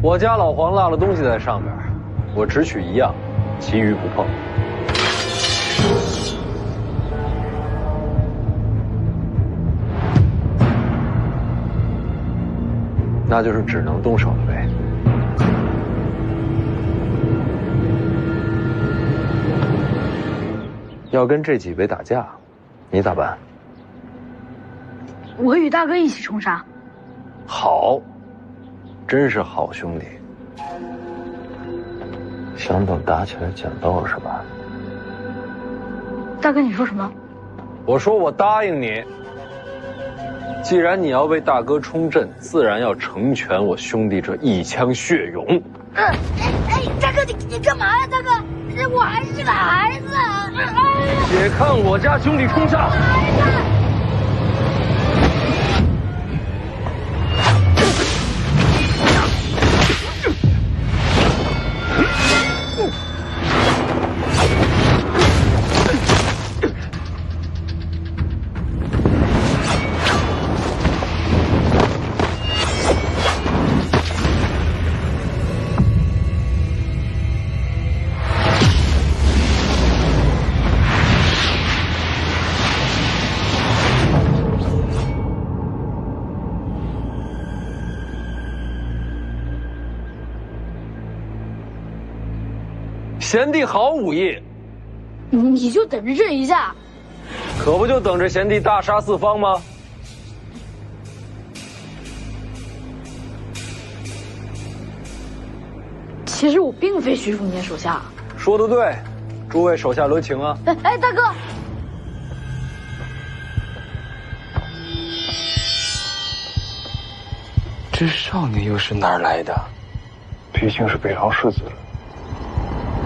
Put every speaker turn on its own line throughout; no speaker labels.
我家老黄落了东西在上边，我只取一样，其余不碰。那就是只能动手了呗。要跟这几位打架，你咋办？
我与大哥一起冲杀。
好，真是好兄弟。想等打起来讲道是吧？
大哥，你说什么？
我说我答应你。既然你要为大哥冲阵，自然要成全我兄弟这一腔血勇。
大哥，你干嘛呀？大哥，我还是个孩子。
且看我家兄弟冲杀！贤弟好武艺，
你就等着这一下，
可不就等着贤弟大杀四方吗？
其实我并非徐凤年手下。
说得对，诸位手下留情啊！
大哥，
这少年又是哪儿来的？
毕竟是北朝世子，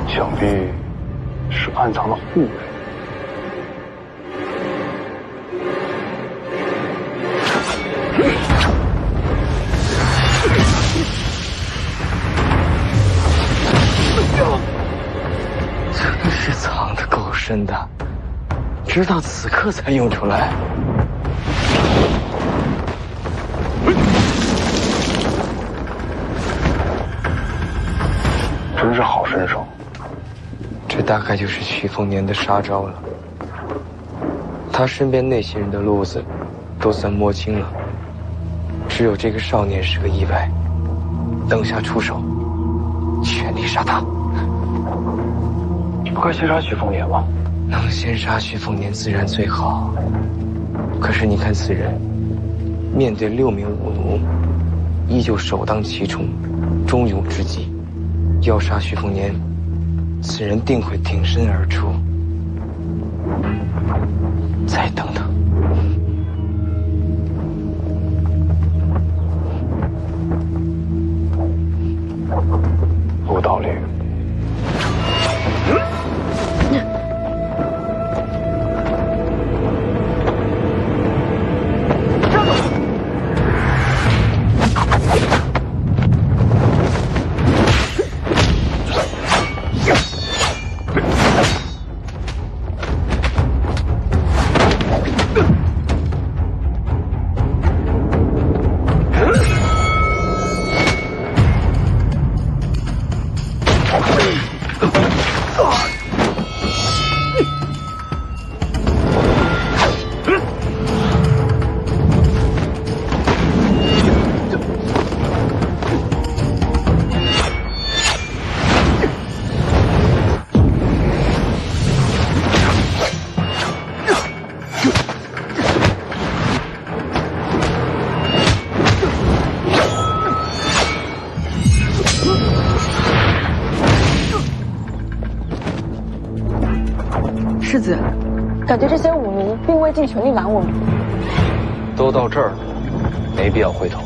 想必是暗藏的护卫。
真是藏得够深的，直到此刻才用出来。
真是好身手。
这大概就是徐凤年的杀招了。他身边那些人的路子都算摸清了，只有这个少年是个意外。等下出手，全力杀他。
不该先杀徐凤年吗？
能先杀徐凤年自然最好。可是你看此人，面对6名武奴，依旧首当其冲，忠勇之极。要杀徐凤年，此人定会挺身而出。再等等。
有道理。
世子，感觉这些武奴并未尽全力拦我们。
都到这儿了，没必要回头。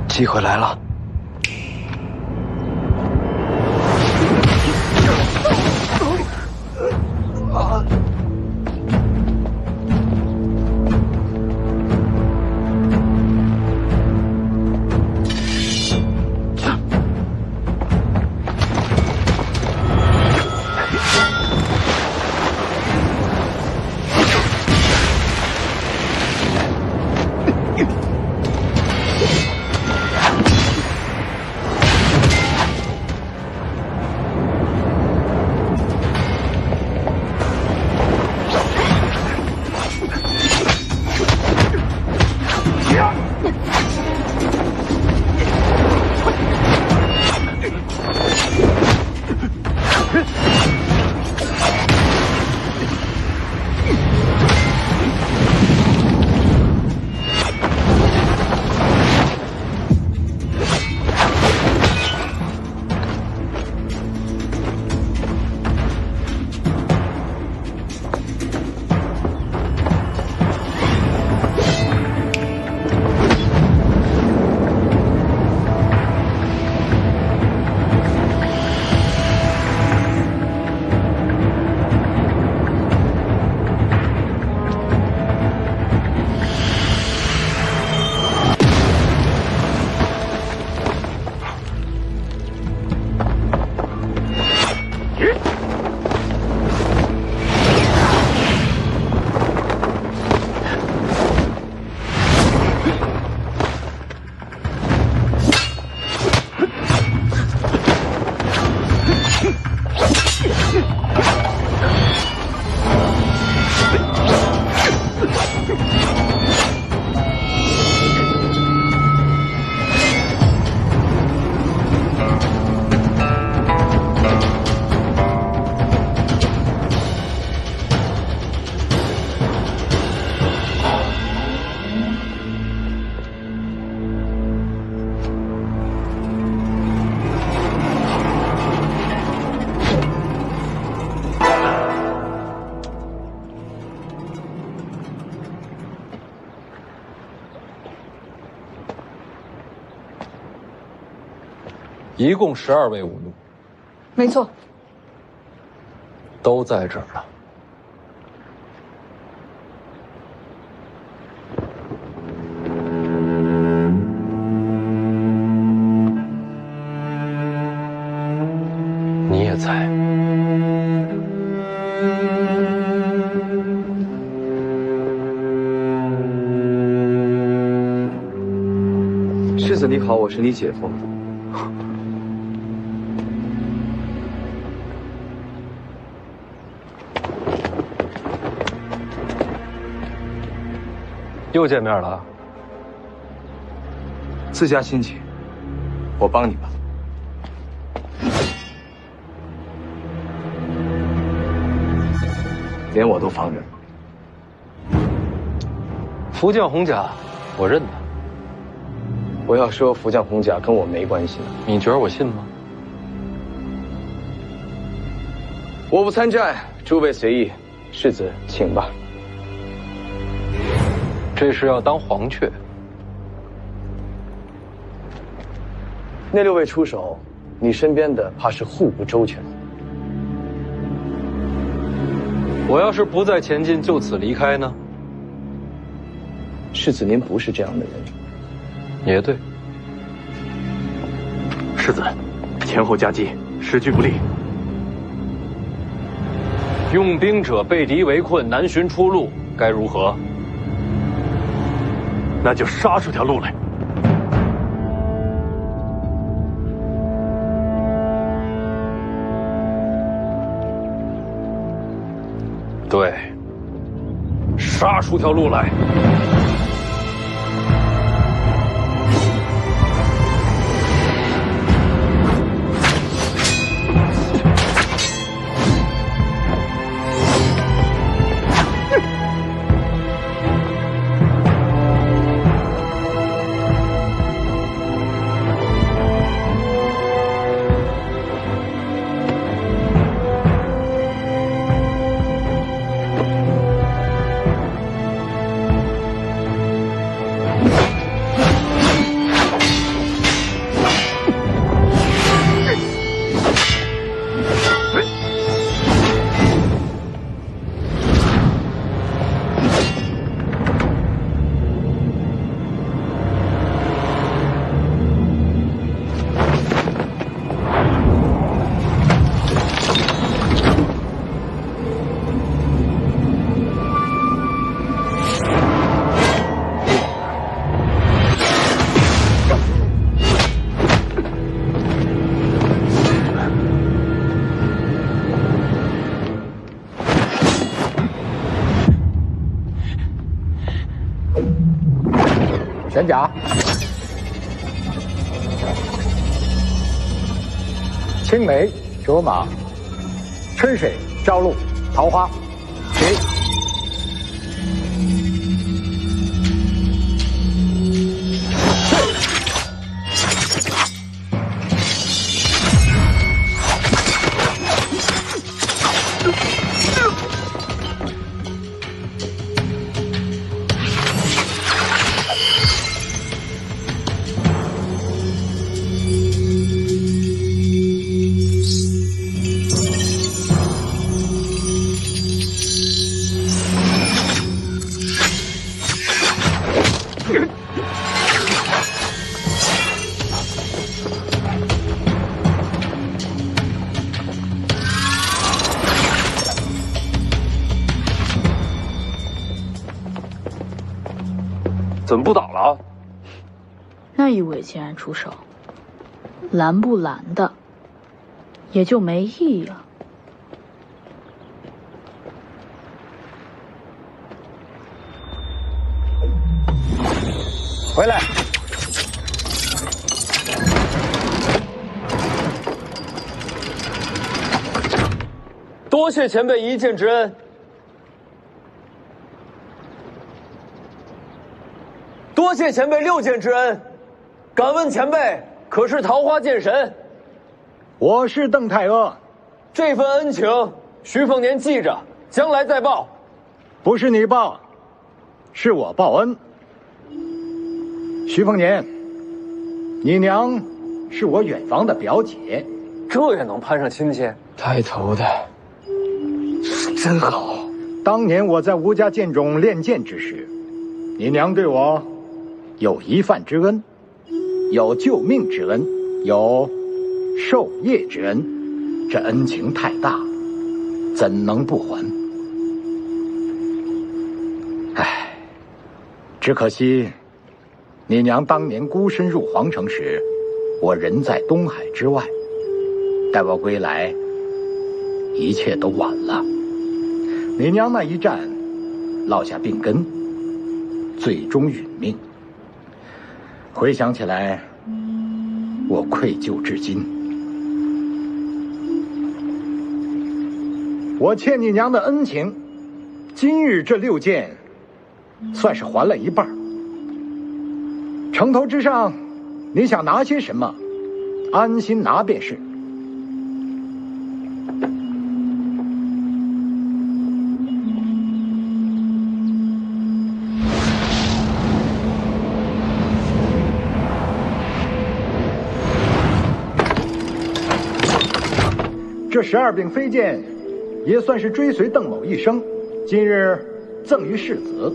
机会来了。
一共12位武奴，
没错。
都在这儿了。你也在。
世子你好，我是你姐夫。
又见面了。
自家亲戚，我帮你吧。连我都放着。
福将红甲，我认得。
我要说福将红甲跟我没关系。
你觉得我信吗？
我不参战，诸位随意。世子，请吧。
这是要当黄雀。
那6位出手，你身边的怕是护不周全。
我要是不再前进，就此离开呢？
世子，您不是这样的人。
也对。
世子，前后夹击，时局不利。
用兵者被敌围困，难寻出路，该如何？
那就杀出条路来。
对，杀出条路来。
玄甲、青梅、卓玛、春水、朝露、桃花，起！
怎么不倒了？
那一位既然出手，拦不拦的，也就没意义了。
回来！
多谢前辈一箭之恩。多谢前辈6箭之恩，敢问前辈可是桃花剑神？
我是邓太阿，
这份恩情，徐凤年记着，将来再报。
不是你报，是我报恩。徐凤年，你娘是我远房的表姐，
这也能攀上亲戚？
带头的是真好。
当年我在吴家剑中练剑之时，你娘对我有一饭之恩，有救命之恩，有授业之恩，这恩情太大，怎能不还？唉，只可惜你娘当年孤身入皇城时，我人在东海之外，待我归来，一切都晚了。你娘那一战，落下病根，最终殒命。回想起来，我愧疚至今。我欠你娘的恩情，今日这6件，算是还了一半。城头之上，你想拿些什么，安心拿便是。这12柄飞剑，也算是追随邓某一生，今日赠于世子。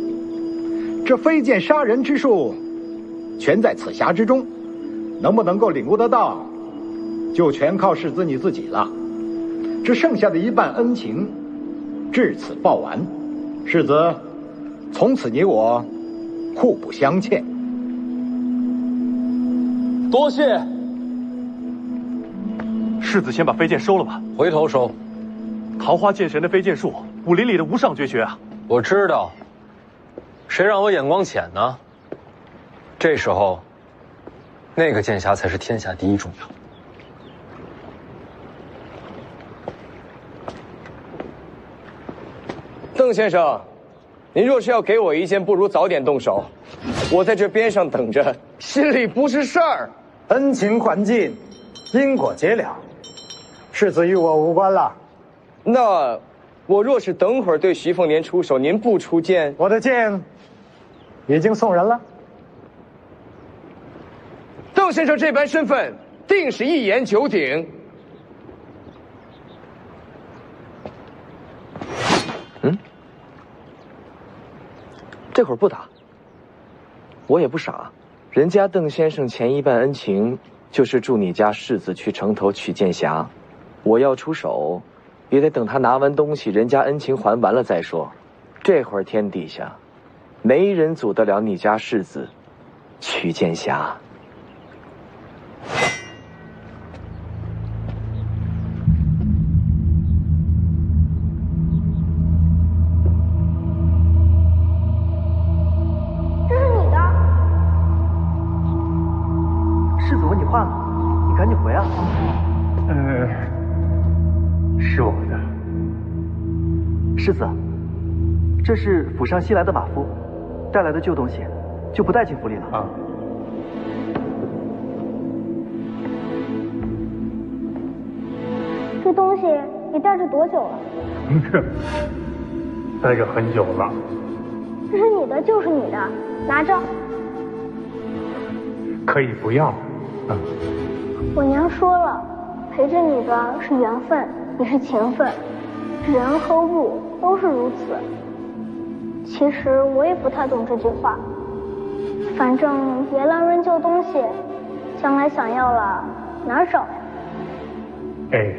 这飞剑杀人之术，全在此匣之中，能不能够领悟得到，就全靠世子你自己了。这剩下的一半恩情，至此报完。世子，从此你我互不相欠。
多谢。
世子先把飞剑收了吧，
回头收。
桃花剑神的飞剑术，武林里的无上绝学啊！
我知道，谁让我眼光浅呢？这时候，那个剑匣才是天下第一重要。
邓先生，您若是要给我一剑，不如早点动手。我在这边上等着，心里不是事儿。
恩情还尽，因果结了，世子与我无关了。
那我若是等会儿对徐凤年出手，您不出剑，
我的剑已经送人了。
邓先生这般身份，定是一言九鼎。这会儿不打，我也不傻。人家邓先生前一半恩情，就是助你家世子去城头取剑匣。我要出手，也得等他拿完东西，人家恩情还完了再说。这会儿天底下，没人阻得了你家世子取剑匣。
是我的。世子，这是府上新来的马夫，带来的旧东西，就不带进府里了。啊。
这东西你带着多久了？
带着很久了。
这是你的就是你的，拿着。
可以不要。
我娘说了，陪着你的是缘分，也是情分，人和物都是如此。其实我也不太懂这句话，反正别乱扔旧东西，将来想要了哪儿找呀？
哎。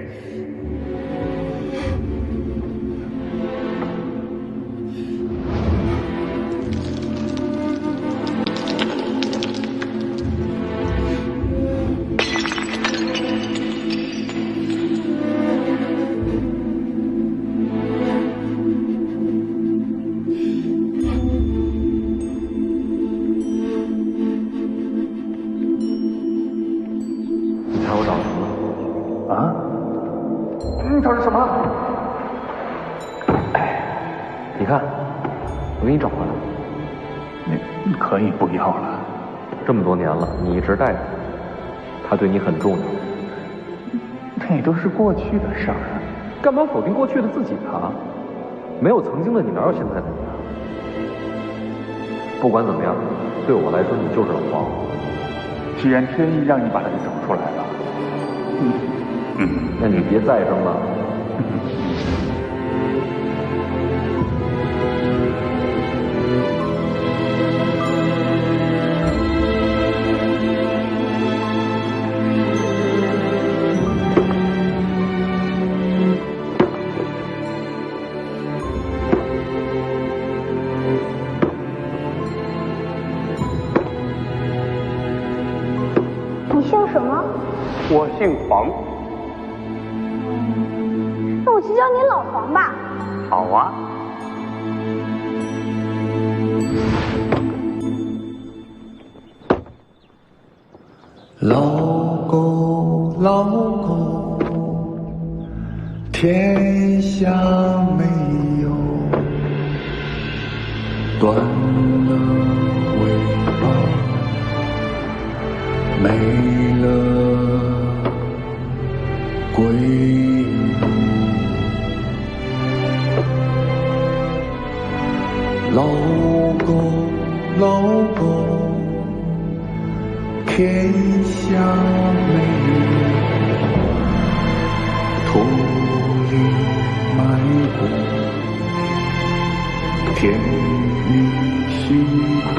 找着什么了？
你看，我给你找回来。
你可以不要了。
这么多年了，你一直带着，他对你很重要。
那都是过去的事儿，
干嘛否定过去的自己啊？没有曾经的你，哪有现在的你啊？不管怎么样，对我来说，你就是老黄。
既然天意让你把他给找出来了，那你别再争了。
你姓什么？
我姓黄。
那我就叫你老黄吧。
好啊。
老狗，老狗，天下没有断了尾巴，没了归路。老狗，老狗，天下没有土里埋骨，天里辛苦。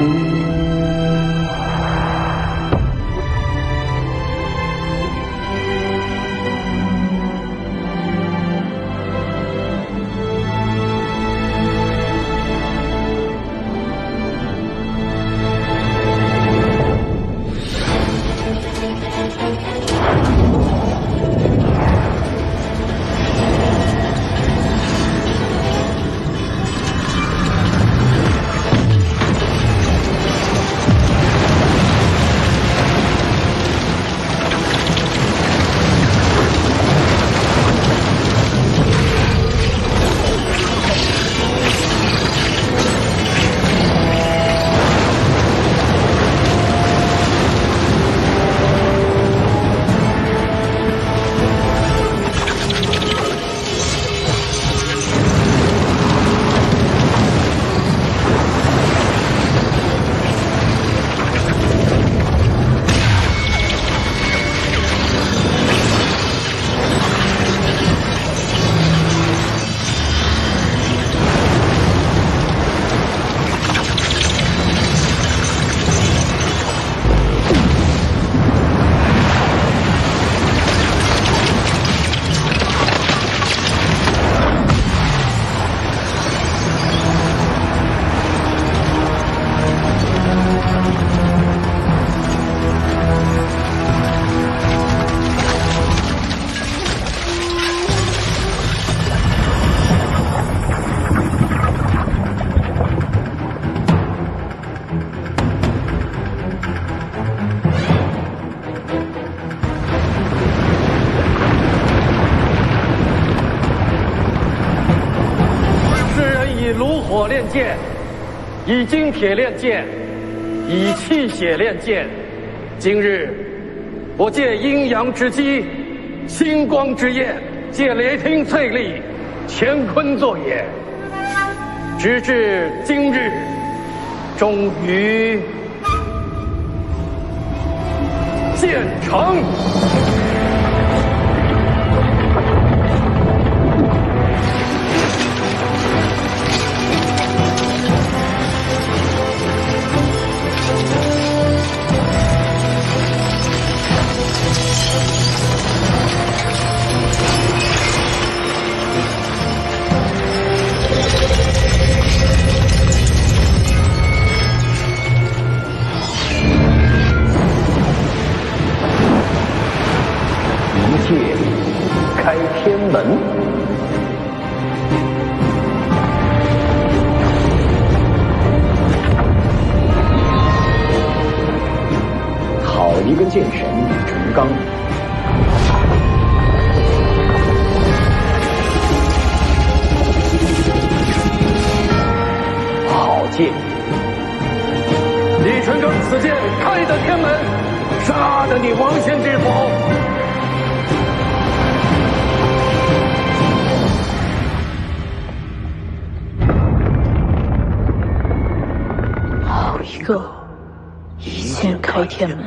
火炼剑，以金铁炼剑，以气血炼剑。今日我借阴阳之机，星光之焰，借雷霆淬砺，乾坤作也。直至今日，终于建成。开天门，
好一个剑神李成刚！好剑！
李成刚此剑开得天门，杀得你王仙之否？
一个一剑开天门。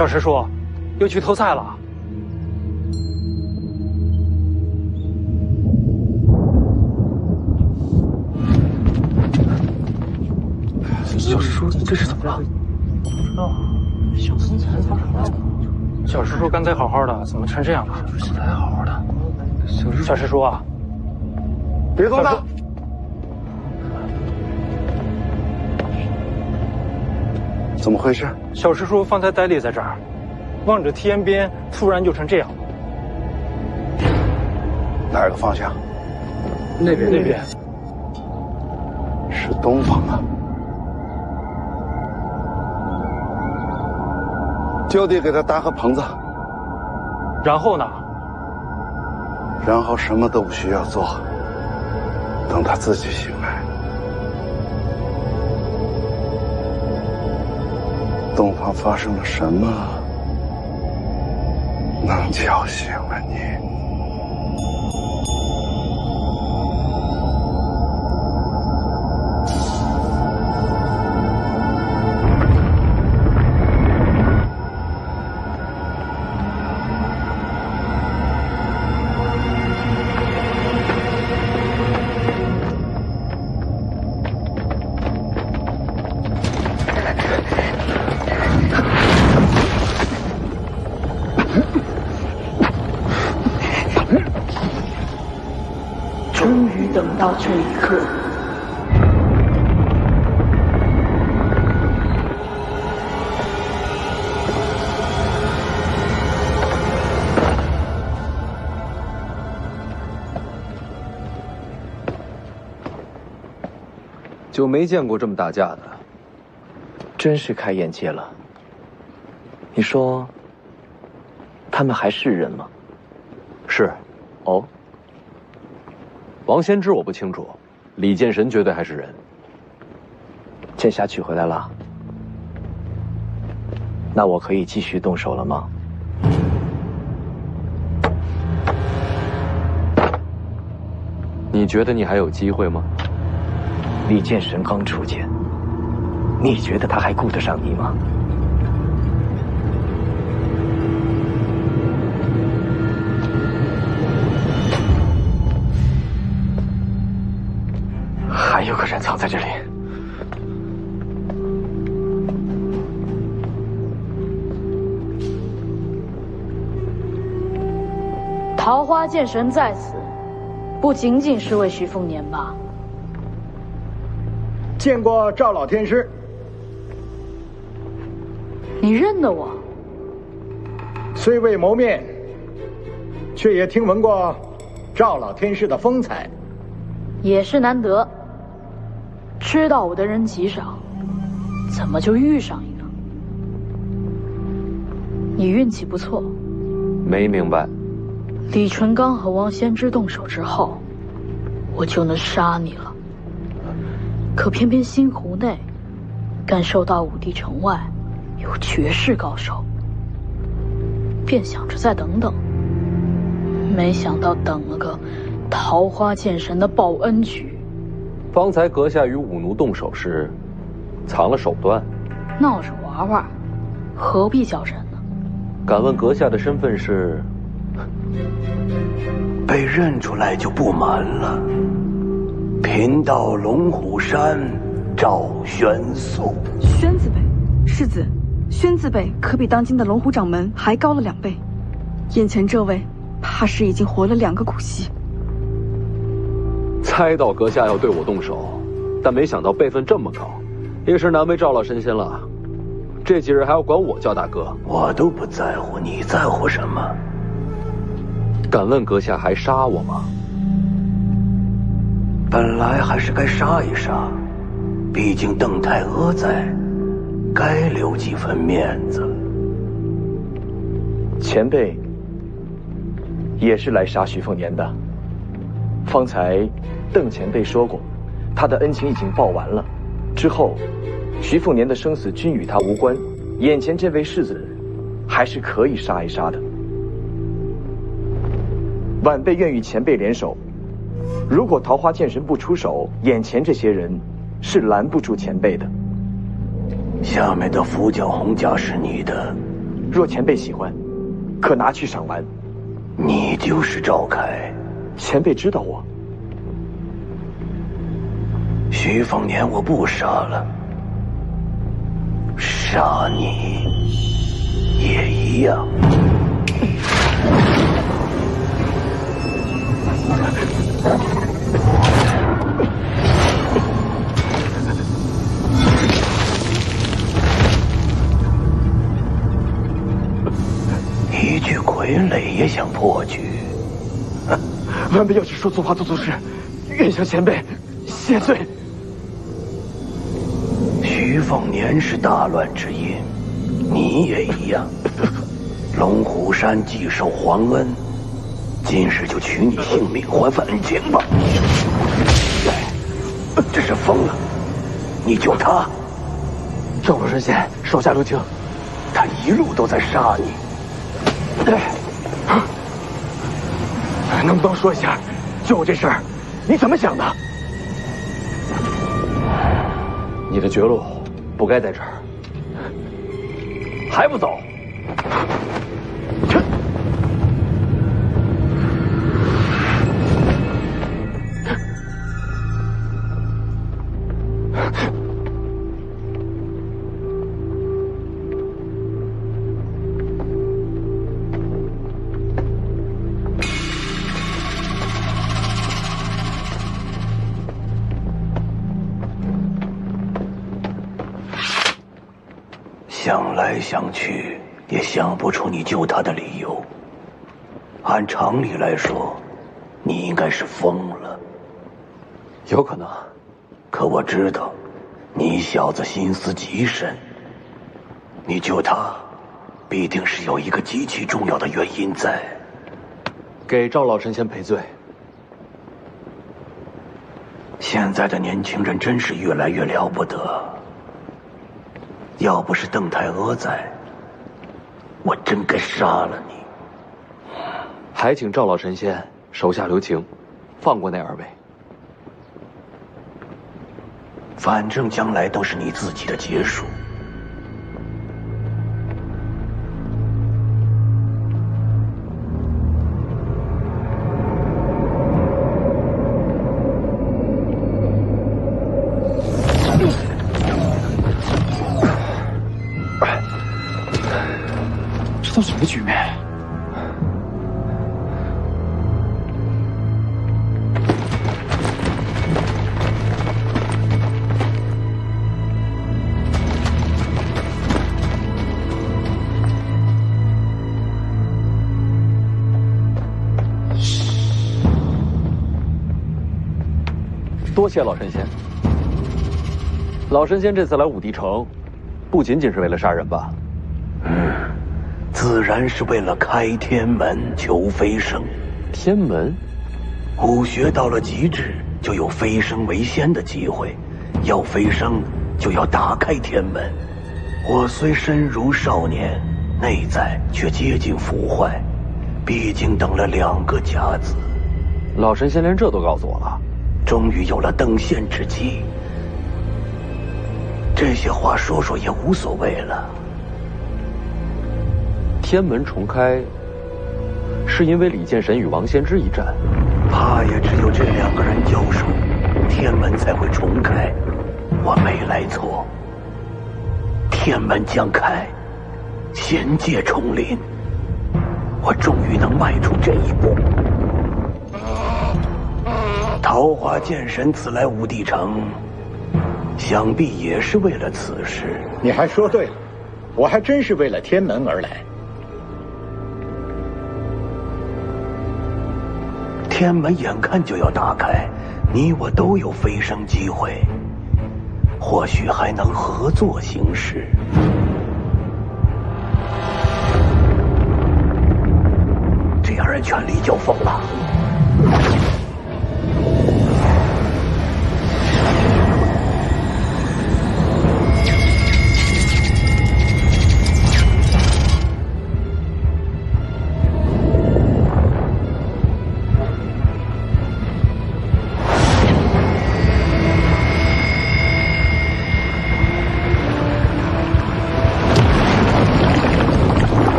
小师叔，又去偷菜了。
小师叔，这是怎么了？
不知道。小师叔刚才好好的，怎么成这样了？
刚才好好的。
小师叔啊，
别动他！怎么回事？
小师叔方才呆立在这儿，望着天边，突然就成这样。
哪个方向？
那边。
是东方啊！就地给他搭个棚子。
然后呢？
然后什么都不需要做，等他自己醒来。东方发生了什么，能叫醒了你？
终于等到这一刻。
就没见过这么打架的，
真是开眼界了。你说，他们还是人吗？
是。
哦。
王先知我不清楚，李剑神绝对还是人。
剑侠取回来了，那我可以继续动手了吗？
你觉得你还有机会吗？
李剑神刚出剑，你觉得他还顾得上你吗？还有个人藏在这里。
桃花剑神在此，不仅仅是为徐凤年吧？
见过赵老天师。
你认得我？
虽未谋面，却也听闻过赵老天师的风采。
也是难得。知道我的人极少，怎么就遇上一个？你运气不错。
没明白。
李淳刚和王先知动手之后，我就能杀你了。可偏偏新湖内，感受到武帝城外有绝世高手，便想着再等等。没想到等了个桃花剑神的报恩局。
方才阁下与武奴动手时，藏了手段，
闹着玩玩，何必较真呢？
敢问阁下的身份是？
被认出来就不瞒了。贫道龙虎山赵玄素。
宣字辈，世子，宣字辈可比当今的龙虎掌门还高了2倍。眼前这位，怕是已经活了2个古稀。
猜到阁下要对我动手，但没想到辈分这么高，也是难为赵老神仙了。这几日还要管我叫大哥，
我都不在乎，你在乎什么？
敢问阁下还杀我吗？
本来还是该杀一杀，毕竟邓太阿在，该留几分面子。
前辈也是来杀徐凤年的。方才邓前辈说过，他的恩情已经报完了，之后徐凤年的生死均与他无关，眼前这位世子还是可以杀一杀的。晚辈愿与前辈联手，如果桃花剑神不出手，眼前这些人是拦不住前辈的。
下面的符角红甲是你的，
若前辈喜欢，可拿去赏玩。
你就是赵开，
前辈知道我。
徐凤年我不杀了，杀你也一样。一具傀儡也想破局？
晚辈要是说错话做错事，愿向前辈谢罪。
徐凤年是大乱之因，你也一样。龙虎山既受皇恩，今日就取你性命还份恩情吧。这是疯了！你救他，
赵老神仙手下留情。
他一路都在杀你。
能不能说一下，救我这事儿，你怎么想的？
你的绝路不该在这儿，还不走？
想来想去，也想不出你救他的理由。按常理来说，你应该是疯了。
有可能，
可我知道，你小子心思极深。你救他，必定是有一个极其重要的原因在。
给赵老神仙赔罪。
现在的年轻人真是越来越了不得。要不是邓太阿在，我真该杀了你。
还请赵老神仙手下留情，放过那二位。
反正将来都是你自己的结束。
这都什么局面？
多谢老神仙。老神仙这次来武帝城，不仅仅是为了杀人吧？
自然是为了开天门求飞升。
天门，
武学到了极致，就有飞升为仙的机会。要飞升，就要打开天门。我虽身如少年，内在却接近腐坏，毕竟等了2个甲子。
老神仙连这都告诉我了，
终于有了登仙之机。这些话说说也无所谓了。
天门重开，是因为李剑神与王仙之一战，
怕也只有这2个人交手，天门才会重开。我没来错，天门将开，仙界重临，我终于能迈出这一步。桃花剑神此来武帝城，想必也是为了此事。
你还说对了，我还真是为了天门而来。
天门眼看就要打开，你我都有飞升机会，或许还能合作行事。这2人全力交锋了。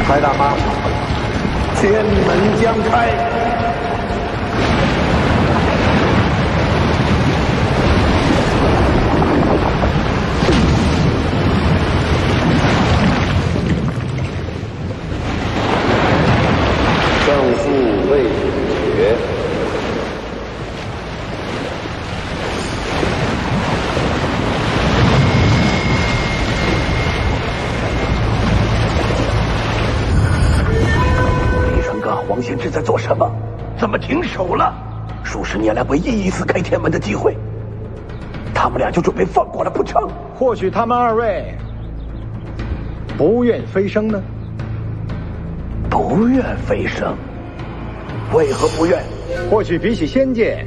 白大妈，
天门将开。
胜负未决。
李成刚、王仙芝在做什么？怎么停手了？数十年来唯一一次开天门的机会，他们俩就准备放过了不成？
或许他们二位不愿飞升呢？
不愿飞升？为何不愿？
或许比起仙界，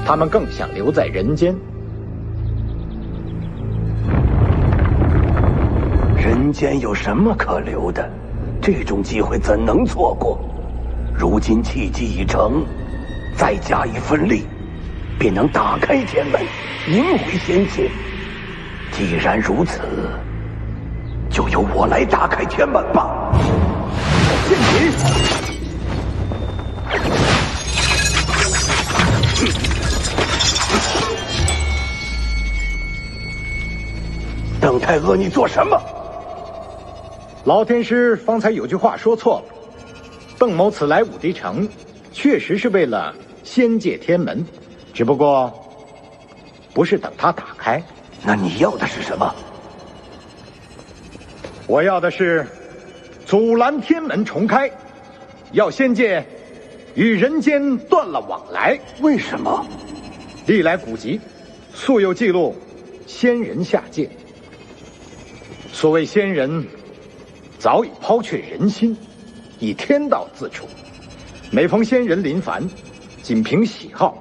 他们更想留在人间。
人间有什么可留的？这种机会怎能错过？如今契机已成，再加一分力，便能打开天门，迎回仙界。既然如此，就由我来打开天门吧。
剑戟！
邓太阿，你做什么？
老天师方才有句话说错了。邓某此来武帝城，确实是为了仙界天门，只不过不是等他打开。
那你要的是什么？
我要的是阻拦天门重开，要仙界与人间断了往来。
为什么？
历来古籍素有记录，仙人下界。所谓仙人，早已抛却人心，以天道自处。每逢仙人临凡，仅凭喜好，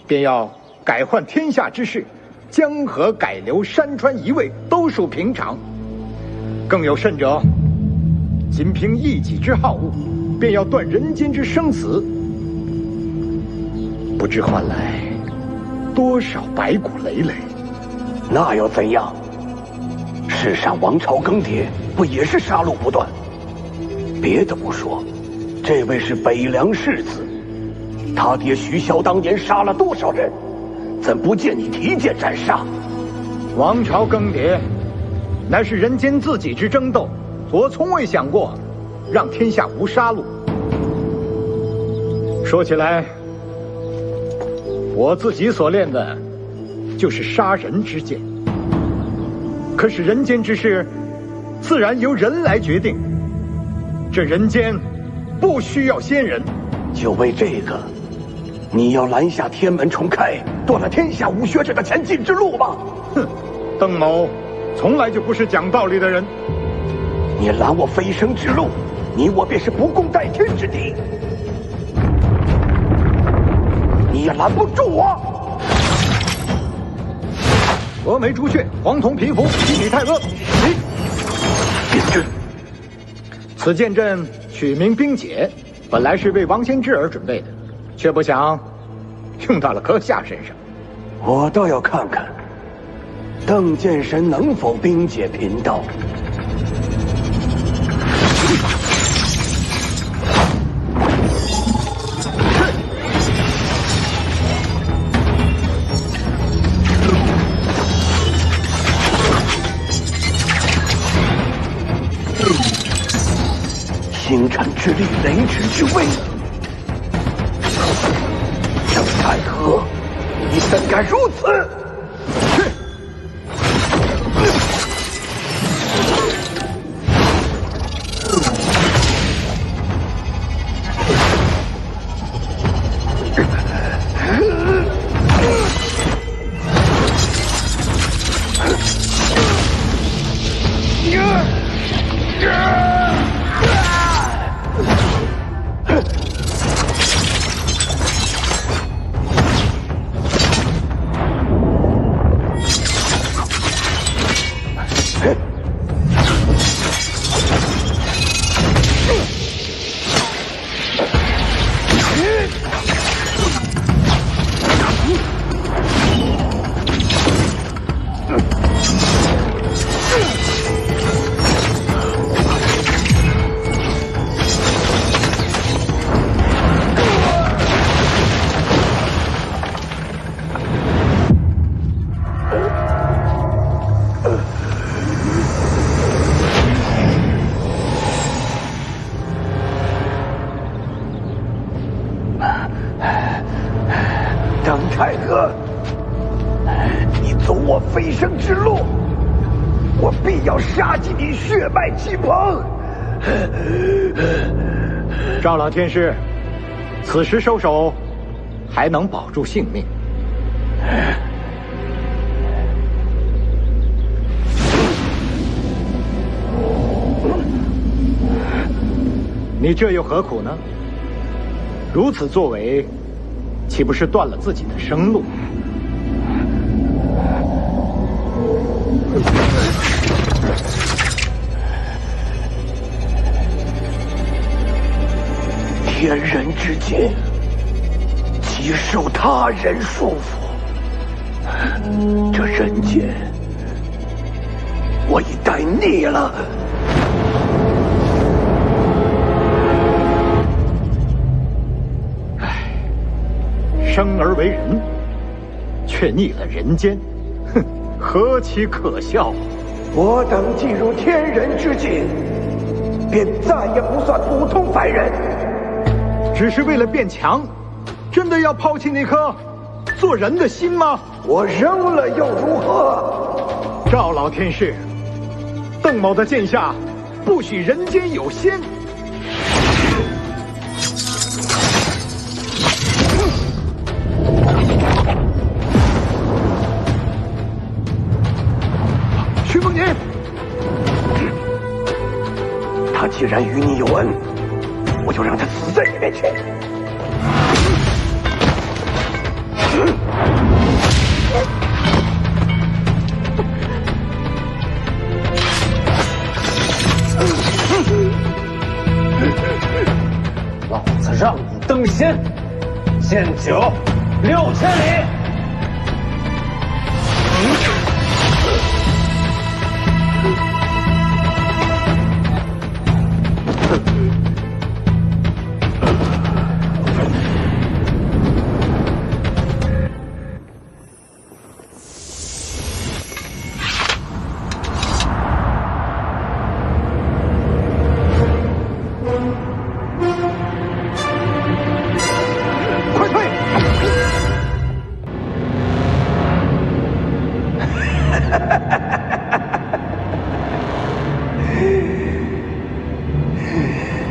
便要改换天下之事，江河改流，山川移位，都属平常。更有甚者，仅凭一己之好恶，便要断人间之生死，不知换来多少白骨累累。
那又怎样？世上王朝更迭，不也是杀戮不断？别的不说，这位是北凉世子，他爹徐骁当年杀了多少人？怎不见你提剑斩杀？
王朝更迭，乃是人间自己之争斗，我从未想过让天下无杀戮。说起来，我自己所练的就是杀人之剑。可是人间之事，自然由人来决定。这人间不需要仙人。
就为这个，你要拦下天门重开，断了天下武学者的前进之路吗？
哼，邓某从来就不是讲道理的人。
你拦我飞升之路，你我便是不共戴天之敌。你也拦不住我。
峨眉朱雀，黄铜皮肤，西里泰阿。
剑阵，
此剑阵取名冰解，本来是为王仙芝而准备的，却不想用到了阁下身上。
我倒要看看邓剑神能否冰解贫道。星辰之力，雷池之威。邓太阿，你怎敢如此？杀尽你血脉亲朋。
赵老天师，此时收手，还能保住性命。你这又何苦呢？如此作为，岂不是断了自己的生路？
天人之间，岂受他人束缚？这人间，我已待腻了。
生而为人，却腻了人间，哼，何其可笑！
我等进入天人之境，便再也不算普通凡人。
只是为了变强，真的要抛弃那颗做人的心吗？
我扔了又如何？
赵老天师，邓某的剑下不许人间有仙。
徐凤年，他既然与你有恩，我就让他死在你面前。
老子让你登仙，剑酒6000里。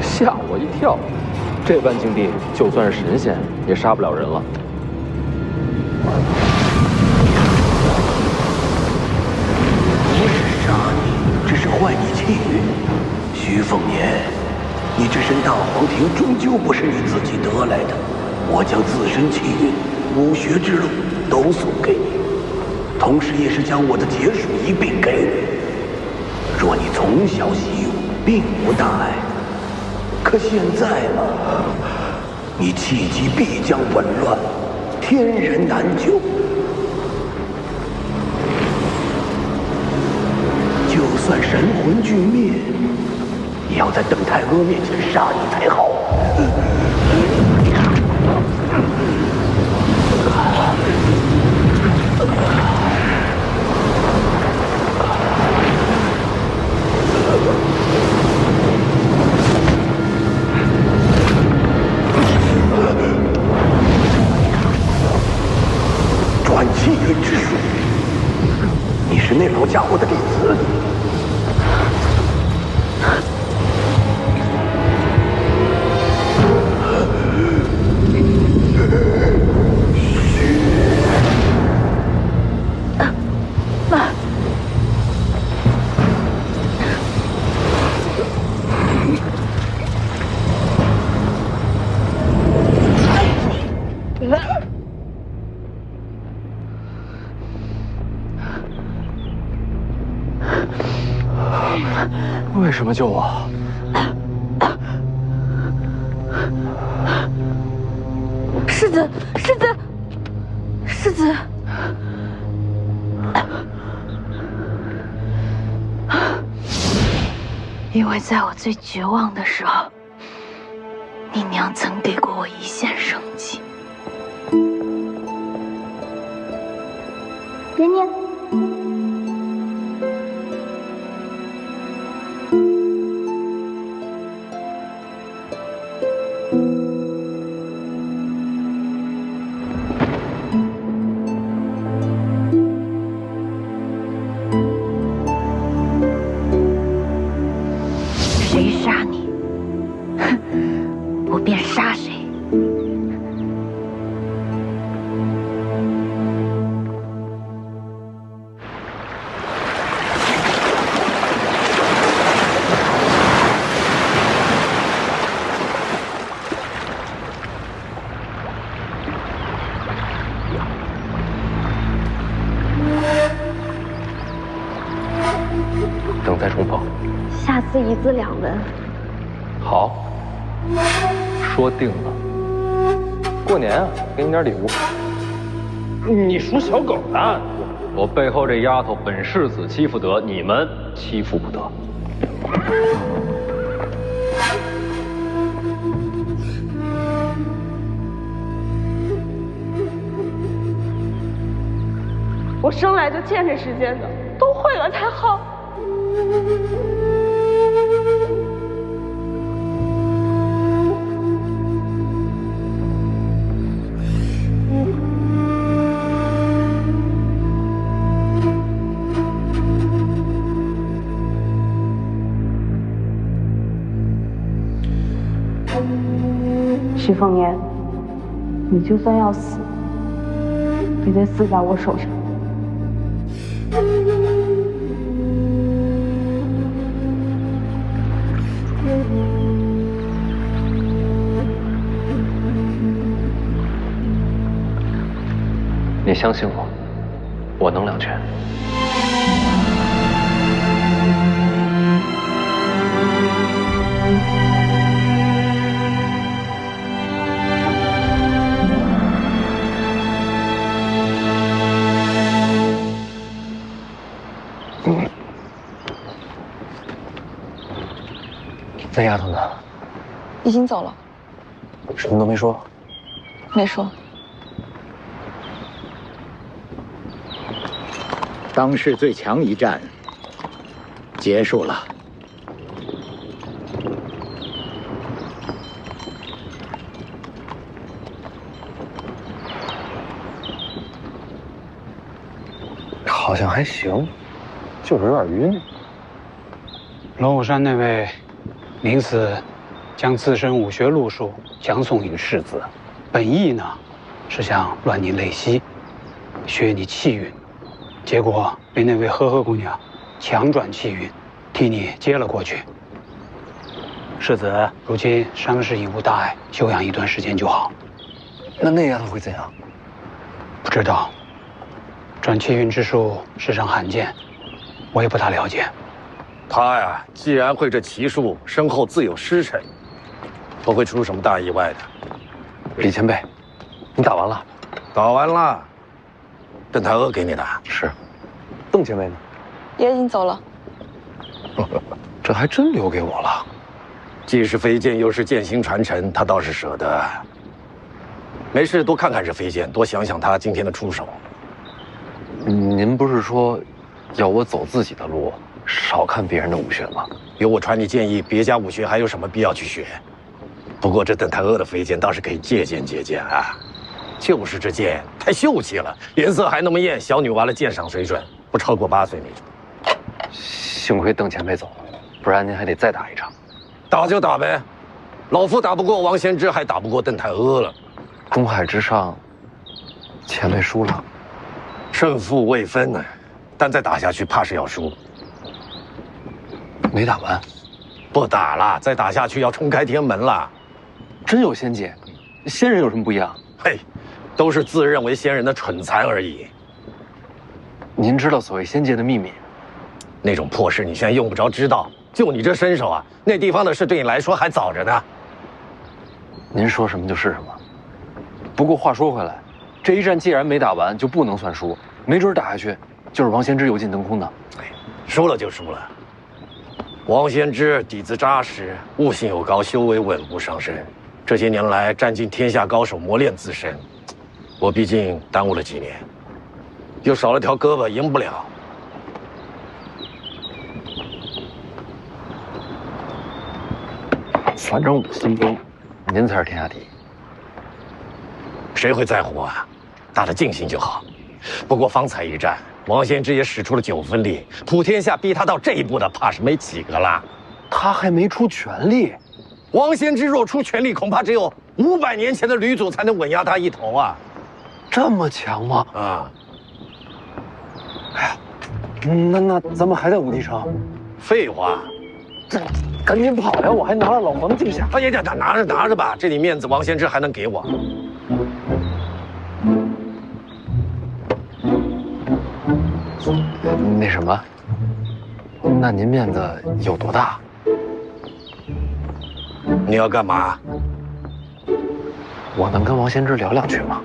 吓我一跳，这般境地，就算是神仙也杀不了人了。
不是杀你，只是坏你气运。徐凤年，你这身大黄庭终究不是你自己得来的，我将自身气运、武学之路都送给你，同时也是将我的劫数一并给你。若你从小习武，并无大碍。可现在嘛，你气机必将紊乱，天人难救。就算神魂俱灭，也要在邓太阿面前杀你才好。转气运之术，你是那老家伙的弟子？
为什么救我？
世子，世子，世子！因为在我最绝望的时候，你娘曾给过我一线生机。
别念。
杀你，哼，我便杀谁。
等待重逢，
下次一字两文。
好，说定了。过年啊，给你点礼物。
你属小狗的。
我背后这丫头本世子欺负得，你们欺负不得。
我生来就欠这世间的，都会了才好。
徐凤年，你就算要死，也得死在我手上。
你相信我，我能两全。
那丫头呢？
已经走了。
什么都没说？
没说。
当世最强一战结束了。
好像还行，就是有点晕。
龙虎山那位名此将自身武学路数讲诵于世子，本意呢是想乱你内息，削你气运，结果被那位呵呵姑娘强转气运，替你接了过去。世子如今伤势已无大碍，休养一段时间就好。
那丫头会怎样？
不知道，转气运之术世上罕见，我也不大了解。
他呀，既然会这奇术，身后自有师承，不会出什么大意外的。
李前辈，你打完了？
打完了。邓太阿给你的。
是。邓前辈呢？
也已经走了。
这还真留给我了。
既是飞剑，又是剑心传承，他倒是舍得。没事，多看看这飞剑，多想想他今天的出手。
您不是说要我走自己的路？少看别人的武学吗？
有我传你建议，别家武学还有什么必要去学？不过这邓太阿的飞剑倒是可以借鉴借鉴啊，就是这剑太秀气了，颜色还那么艳，小女娃的鉴赏水准不超过8岁那种。
幸亏邓前辈走了，不然您还得再打一场。
打就打呗，老夫打不过王先知，还打不过邓太阿了。
东海之上，前辈输了，
胜负未分呢，但再打下去怕是要输。
没打完，
不打了，再打下去要冲开天门了。
真有仙界，仙人有什么不一样？
嘿，都是自认为仙人的蠢材而已。
您知道所谓仙界的秘密？
那种破事你现在用不着知道，就你这身手啊，那地方的事对你来说还早着呢。
您说什么就是什么。不过话说回来，这一战既然没打完，就不能算输，没准打下去就是王仙芝油尽灯空的。
输了就输了。王先知底子扎实，悟性又高，修为稳，不伤身。这些年来占尽天下高手磨练自身，我毕竟耽误了几年，又少了条胳膊，赢不了。
反正我心中，您才是天下第一。
谁会在乎啊？打得尽兴就好。不过方才一战，王先知也使出了9分力，普天下逼他到这一步的，怕是没几个啦。
他还没出全力。
王先知若出全力，恐怕只有500年前的吕祖才能稳压他一头啊！
这么强吗？
啊！
哎呀，那咱们还在武帝城？
废话，
赶紧跑呀！我还拿了老黄镜匣。
哎呀，拿着吧，这点面子王先知还能给我？
那什么，那您面子有多大？
你要干嘛？
我能跟王先知聊2句吗？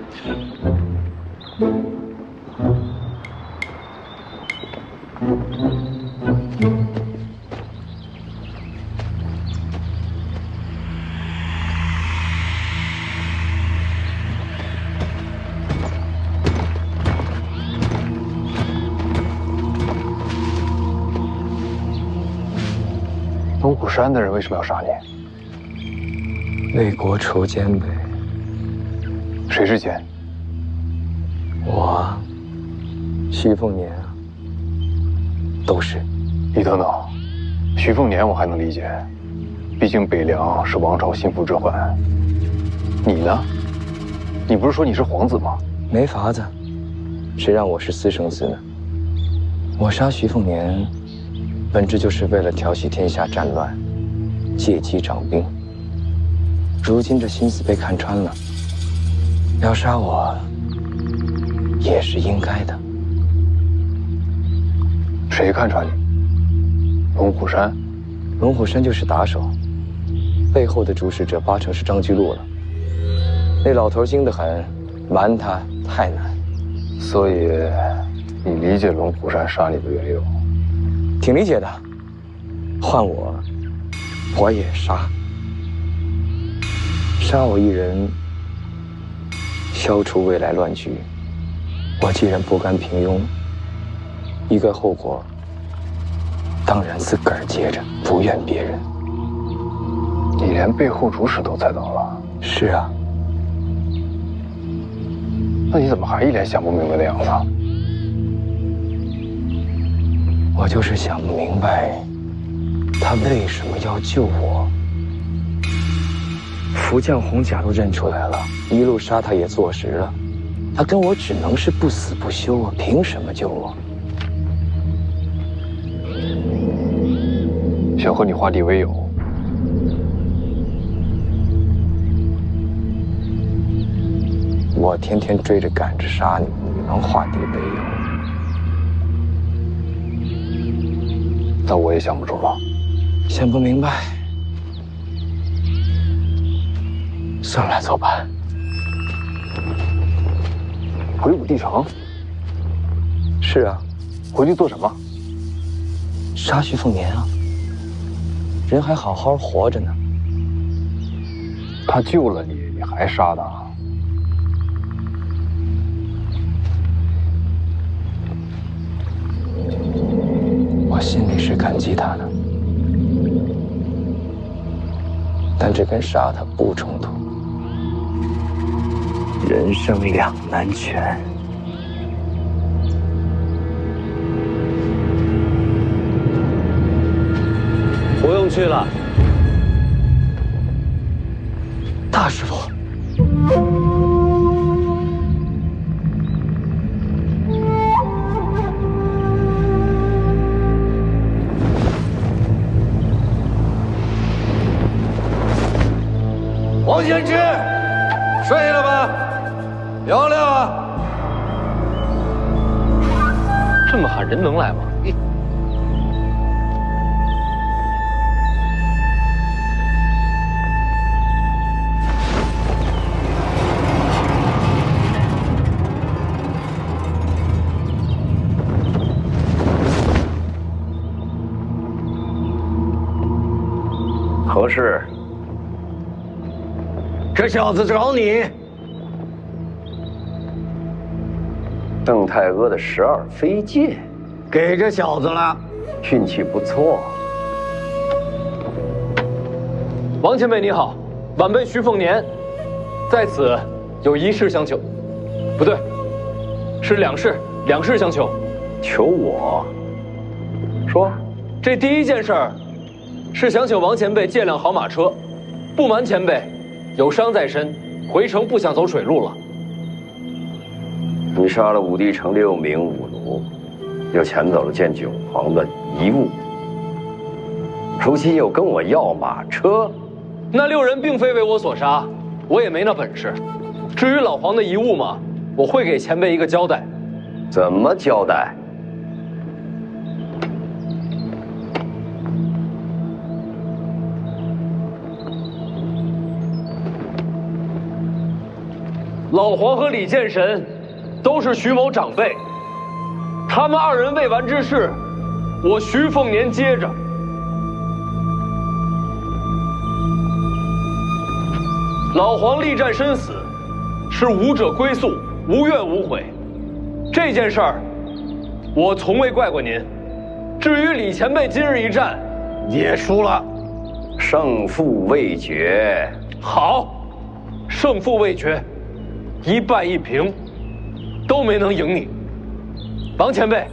龙虎山的人为什么要杀你？
为国筹奸呗。
谁是奸？
我，徐凤年啊，都是。
李等等，徐凤年我还能理解，毕竟北凉是王朝心腹之患。你呢？你不是说你是皇子吗？
没法子，谁让我是私生子呢？我杀徐凤年，本质就是为了调息天下战乱，借机长兵。如今这心思被看穿了，要杀我也是应该的。
谁看穿你？龙虎山？
龙虎山就是打手，背后的主使者8成是张居禄了。那老头精得很，瞒他太难。
所以，你理解龙虎山杀你的缘由？
挺理解的。换我，我也杀。杀我一人，消除未来乱局。我既然不甘平庸，一个后果，当然自个儿接着，不怨别人。
你连背后主使都猜到了？
是啊。
那你怎么还一脸想不明白的样子？
我就是想不明白，他为什么要救我。福将红甲都认出来了，一路杀他也坐实了，他跟我只能是不死不休啊！凭什么救我？
想和你化敌为友。
我天天追着赶着杀你，你能化敌为友？
那我也想不出了，
想不明白。算了，走吧。
回武帝城？
是啊。
回去做什么？
杀徐凤年啊！人还好好活着呢。
他救了你，你还杀他？
我心里是感激他的，但这跟杀他不冲突。人生两难全。
不用去了。
大师傅。
王先知，睡了吧？聊聊啊。
这么喊人能来吗？
何事？这小子找你。
邓太阿的12飞剑，
给这小子了，
运气不错。
王前辈你好，晚辈徐凤年，在此有一事相求。不对，是两事相求。
求我？说。
这第一件事儿，是想请王前辈借辆好马车。不瞒前辈，有伤在身，回城不想走水路了。
你杀了武帝城6名武奴，又抢走了见九皇的遗物，如今又跟我要马车。
那6人并非为我所杀，我也没那本事。至于老黄的遗物嘛，我会给前辈一个交代。
怎么交代？
老黄和李建神都是徐某长辈，他们2人未完之事，我徐凤年接着。老黄力战身死，是武者归宿，无怨无悔。这件事儿，我从未怪过您。至于李前辈今日一战，
也输了，胜负未决。
好，胜负未决，1败1平，都没能赢你。王前辈，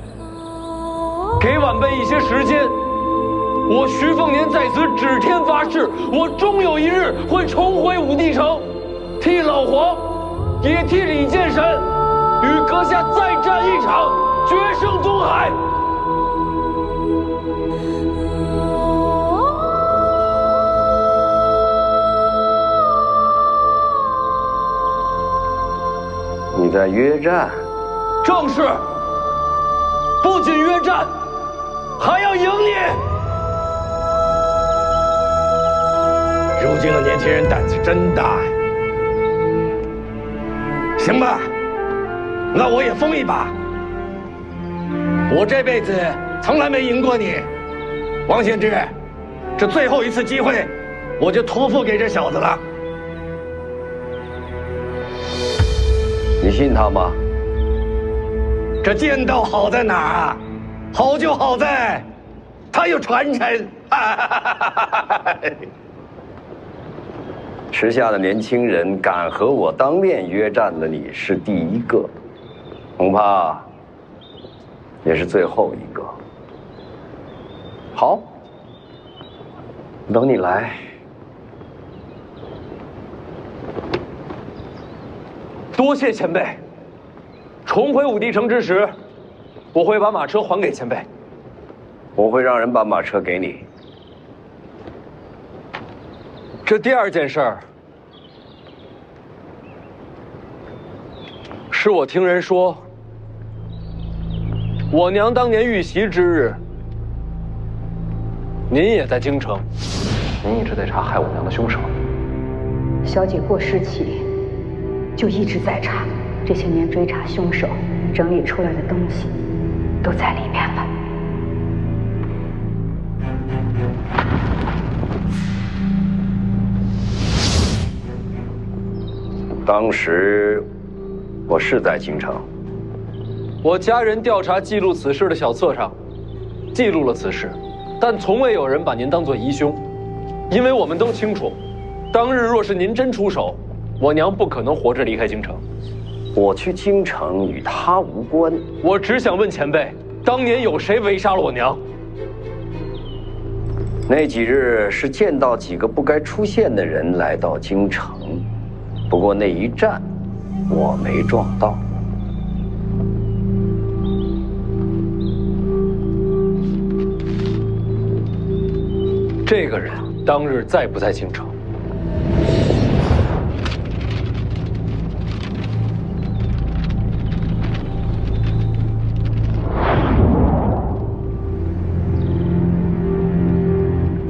给晚辈一些时间。我徐凤年在此指天发誓，我终有一日会重回武帝城，替老黄，也替李建神，与阁下再战一场，决胜东海。
你在约战？
正是。不仅约战，还要赢你。
如今的年轻人胆子真大呀！行吧，那我也疯一把。我这辈子从来没赢过你，王献之，这最后一次机会，我就托付给这小子了。
你信他吗？
这剑道好在哪儿啊？好就好在，他有传承。
时下的年轻人敢和我当面约战的，你是第一个，恐怕也是最后一个。好，等你来。
多谢前辈。重回武帝城之时，我会把马车还给前辈。
我会让人把马车给你。
这第2件事儿，是我听人说，我娘当年遇袭之日，您也在京城。
您一直在查害我娘的凶手。
小姐过世起，就一直在查，这些年追查凶手，整理出来的东西，都在里面了。
当时我是在京城，
我家人调查记录此事的小册上，记录了此事，但从未有人把您当作疑凶，因为我们都清楚，当日若是您真出手，我娘不可能活着离开京城。
我去京城与他无关。
我只想问前辈，当年有谁围杀了我娘？
那几日是见到几个不该出现的人来到京城，不过那一战，我没撞到。
这个人当日在不在京城？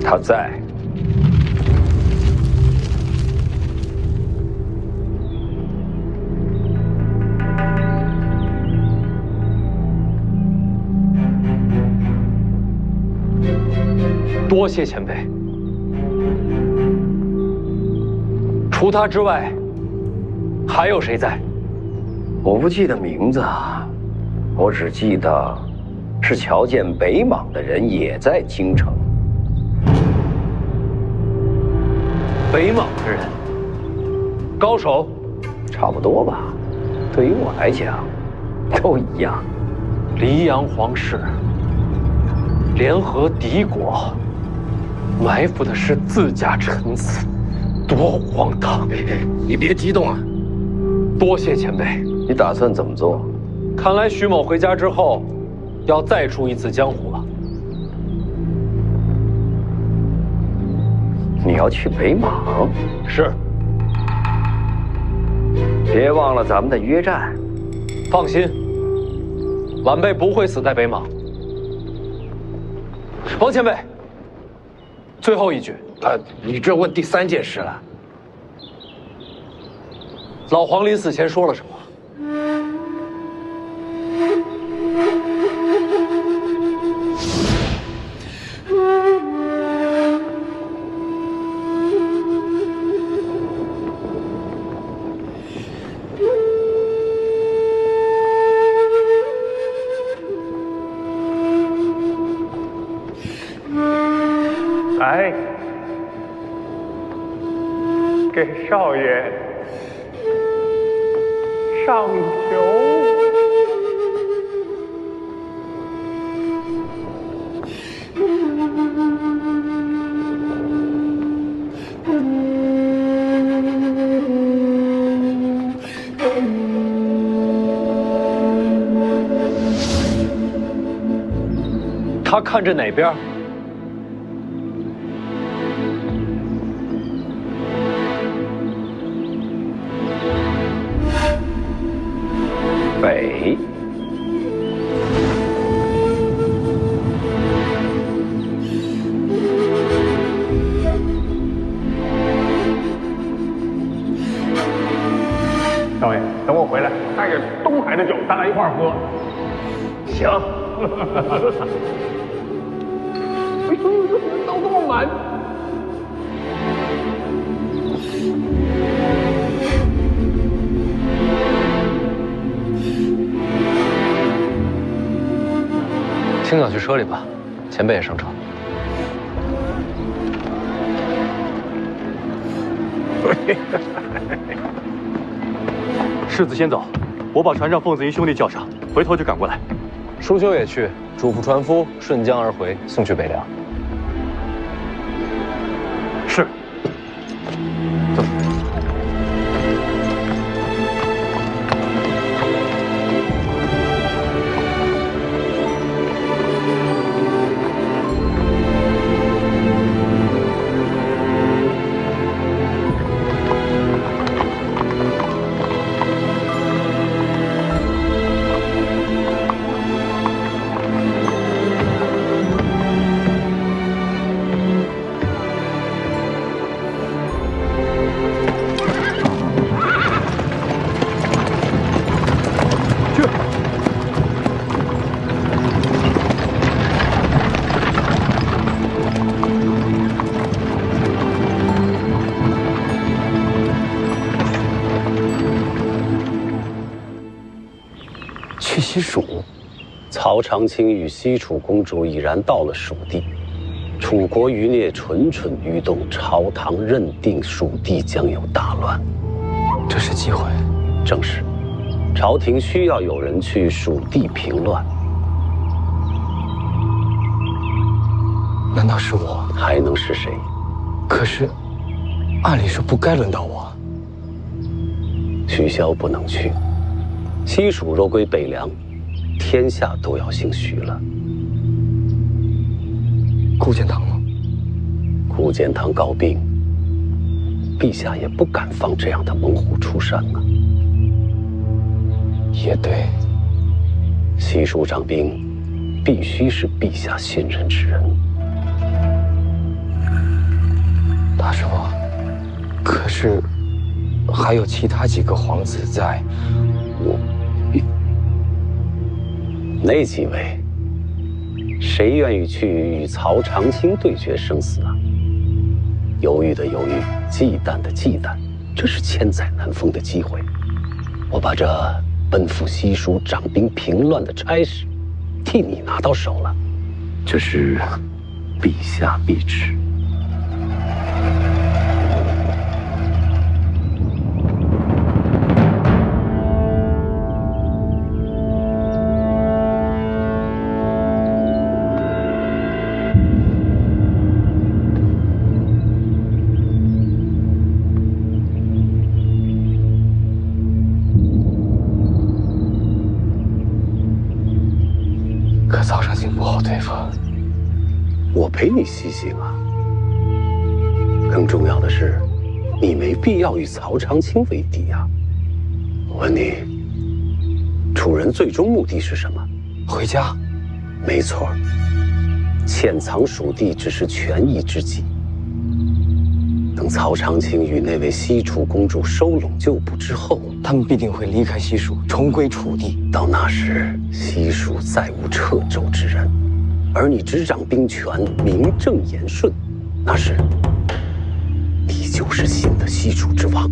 他在。
多谢前辈。除他之外，还有谁在？
我不记得名字，我只记得是瞧见北莽的人也在京城。
北莽的人，高手，
差不多吧。对于我来讲，都一样。
黎阳皇室联合敌国，埋伏的是自家臣子，多荒唐！
你别激动啊！
多谢前辈。
你打算怎么做？
看来徐某回家之后，要再出一次江湖了。
你要去北莽？
是。
别忘了咱们的约战。
放心，晚辈不会死在北莽。王前辈，最后一句。
你这问第3件事了。
老黄临死前说了什么？
来，给少爷上酒。
他看着哪边？
北。
少爷，等我回来，带着东海的酒，咱俩一块儿喝。行。为什么人都这么满？
青鸟去车里吧，前辈也上车。
世子先走，我把船上凤子云兄弟叫上，回头就赶过来。
舒修也去，嘱咐船夫顺江而回，送去北凉。
是。走。
西蜀，曹长卿与西楚公主已然到了蜀地，楚国余孽蠢蠢欲动，朝堂认定蜀地将有大乱。
这是机会。
正是，朝廷需要有人去蜀地平乱。
难道是我？
还能是谁？
可是，按理说不该轮到我。
许萧不能去。西蜀若归北凉，天下都要姓许了。
顾建堂呢？
顾建堂告病，陛下也不敢放这样的猛虎出山啊。
也对，
西蜀掌兵必须是陛下信任之人。
大叔，可是还有其他几个皇子在，
那几位，谁愿意去与曹长卿对决生死啊？犹豫的犹豫，忌惮的忌惮，这是千载难逢的机会。我把这奔赴西蜀掌兵平乱的差事，替你拿到手了，这是陛下必知。陪你西行啊。更重要的是，你没必要与曹长青为敌啊。我问你，楚人最终目的是什么？
回家。
没错，潜藏蜀地只是权宜之计。等曹长青与那位西楚公主收拢旧部之后，
他们必定会离开西蜀，重归楚地。
到那时，西蜀再无掣肘之人，而你执掌兵权，名正言顺，那时你就是新的西楚之王。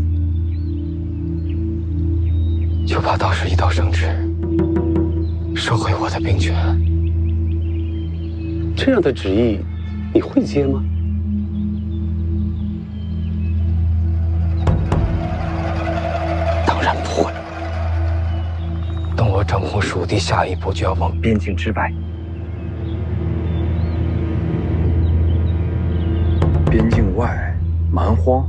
就怕到时一道圣旨，收回我的兵权。
这样的旨意，你会接吗？
当然不会。等我掌控蜀地，下一步就要往边境之外。
边境外，蛮荒。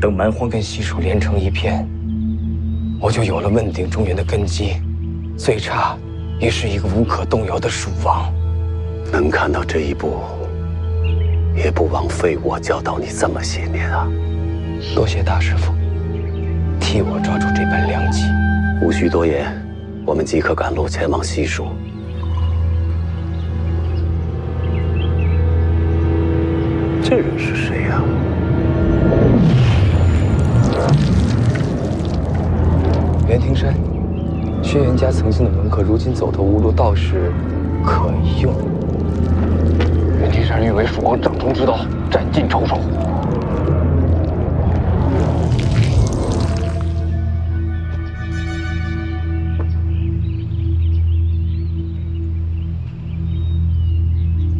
等蛮荒跟西蜀连成一片，我就有了问鼎中原的根基，最差也是一个无可动摇的蜀王。
能看到这一步，也不枉费我教导你这么些年啊！
多谢大师傅，替我抓住这本良机。
无需多言，我们即刻赶路前往西蜀。这人是谁呀？
袁庭山，轩辕家曾经的门客，如今走投无路，倒是可用。
袁庭山欲为蜀王掌中之刀，斩尽仇手。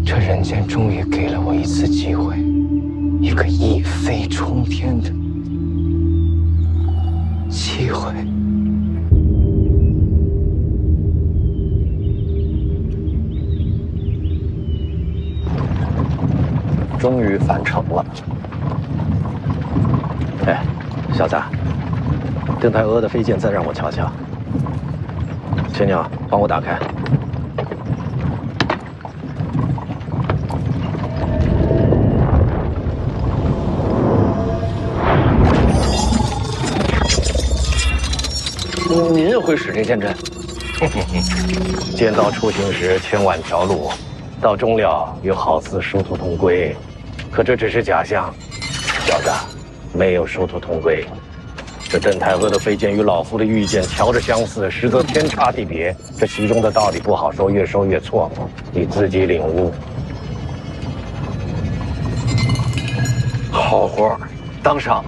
这人间终于给了我一次机会，一个一飞冲天的机会。
终于返程了。哎，小子，邓太阿的飞剑再让我瞧瞧。青鸟，帮我打开。您也会使这剑阵？剑道出行时千万条路，到终了又好似殊途同归。可这只是假象，小子，没有殊途同归。这邓太阿的飞剑与老夫的御剑瞧着相似，实则天差地别。这其中的道理不好说，越说越错，你自己领悟。好活，当上。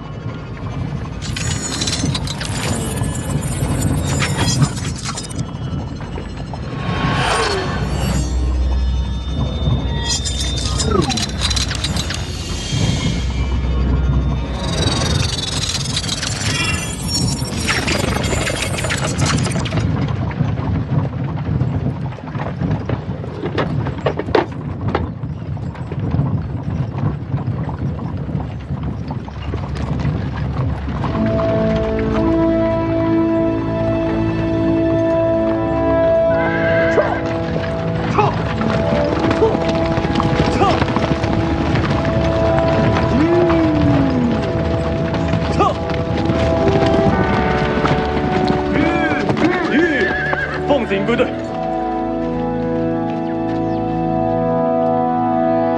归队，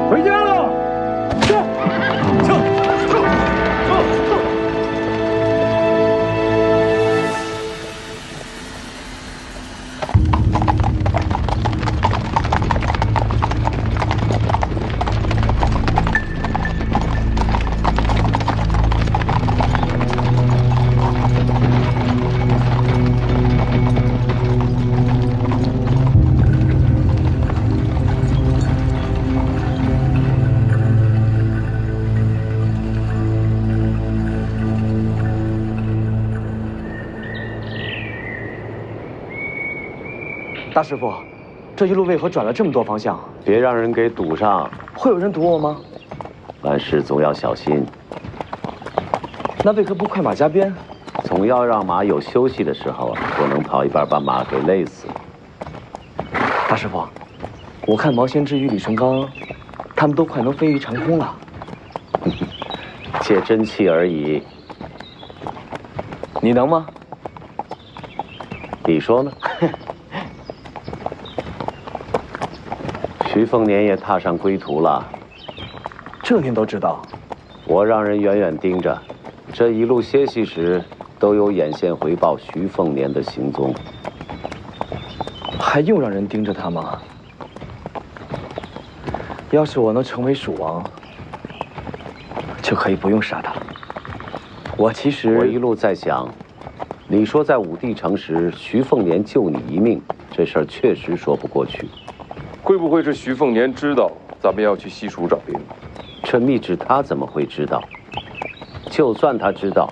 回家了。
大师傅，这一路为何转了这么多方向？
别让人给堵上。
会有人堵我吗？
办事总要小心。
那为何不快马加鞭？
总要让马有休息的时候啊，不能跑一半把马给累死。
大师傅，
我看毛先知与李成刚，他们都快能飞于长空了。
借真气而已。
你能吗？
你说呢？徐凤年也踏上归途了，
这您都知道。
我让人远远盯着，这一路歇息时都有眼线回报徐凤年的行踪。
还用让人盯着他吗？要是我能成为蜀王，就可以不用杀他了。我
一路在想，你说在武帝城时，徐凤年救你一命，这事儿确实说不过去。
会不会是徐凤年知道咱们要去西蜀找兵？
这密旨他怎么会知道？就算他知道，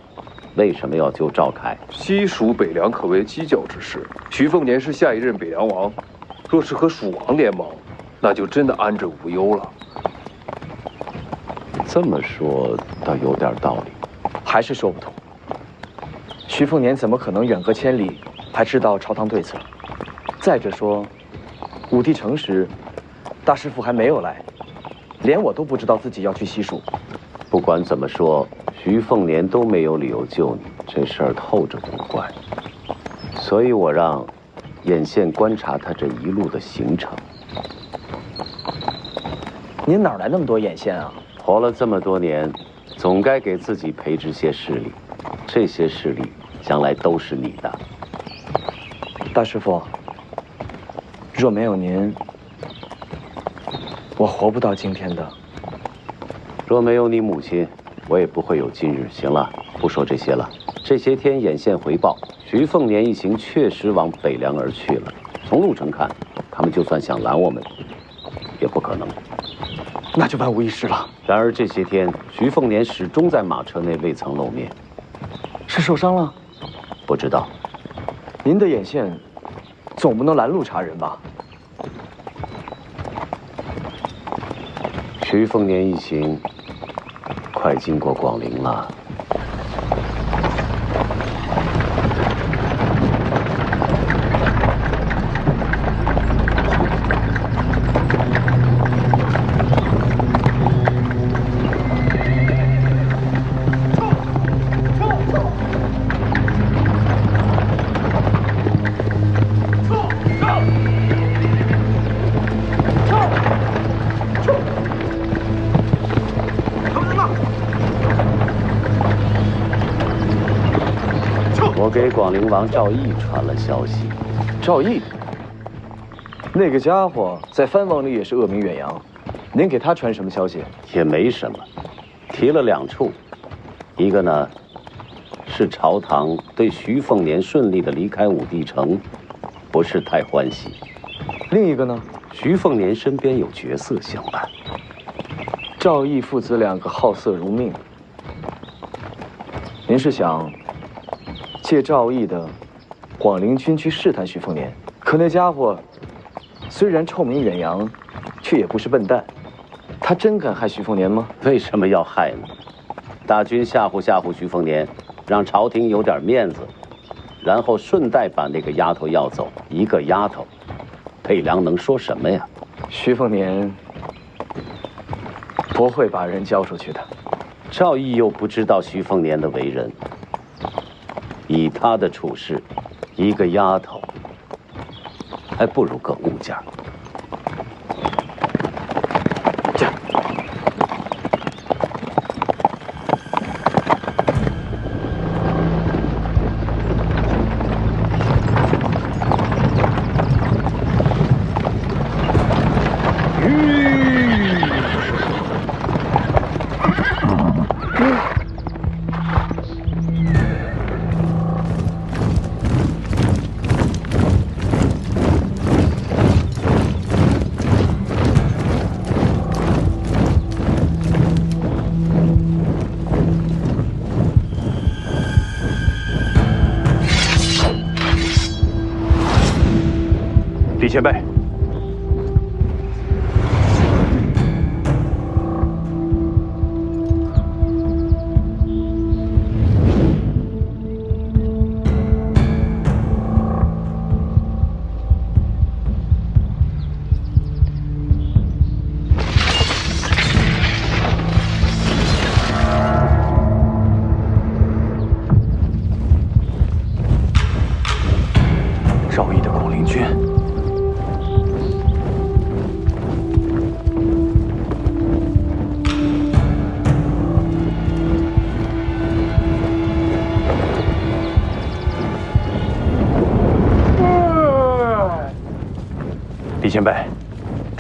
为什么要救赵凯？
西蜀北凉可谓犄角之势，徐凤年是下一任北凉王，若是和蜀王联盟，那就真的安枕无忧了。
这么说倒有点道理，
还是说不通。徐凤年怎么可能远隔千里还知道朝堂对策？再者说，武帝城时，大师傅还没有来，连我都不知道自己要去西蜀。
不管怎么说，徐凤年都没有理由救你，这事儿透着古怪。所以我让眼线观察他这一路的行程。
您哪来那么多眼线啊？
活了这么多年，总该给自己培植些势力，这些势力将来都是你的。
大师傅，若没有您，我活不到今天的。
若没有你母亲，我也不会有今日。行了，不说这些了。这些天眼线回报，徐凤年一行确实往北凉而去了。从路程看，他们就算想拦我们，也不可能。
那就万无一失了。
然而这些天，徐凤年始终在马车内未曾露面。
是受伤了？
不知道。
您的眼线总不能拦路查人吧？
徐凤年一行快经过广陵了。我给广陵王赵毅传了消息。
赵毅，那个家伙在藩王里也是恶名远扬，您给他传什么消息？
也没什么，提了2处，一个呢是朝堂对徐凤年顺利的离开武帝城不是太欢喜，
另一个呢，
徐凤年身边有绝色相伴。
赵毅父子2个好色如命，您是想借赵毅的广陵军区试探徐凤年？可那家伙虽然臭名远扬，却也不是笨蛋。他真敢害徐凤年吗？
为什么要害呢？大军吓唬吓唬徐凤年，让朝廷有点面子，然后顺带把那个丫头要走。一个丫头，北凉能说什么呀？
徐凤年不会把人交出去的。
赵毅又不知道徐凤年的为人，以他的处事，一个丫头还不如个物件。
李前辈，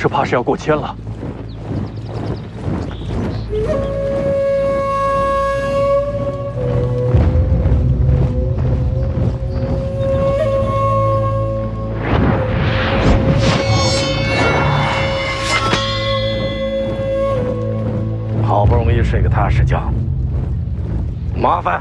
这怕是要过千了。
好不容易睡个踏实觉，麻烦。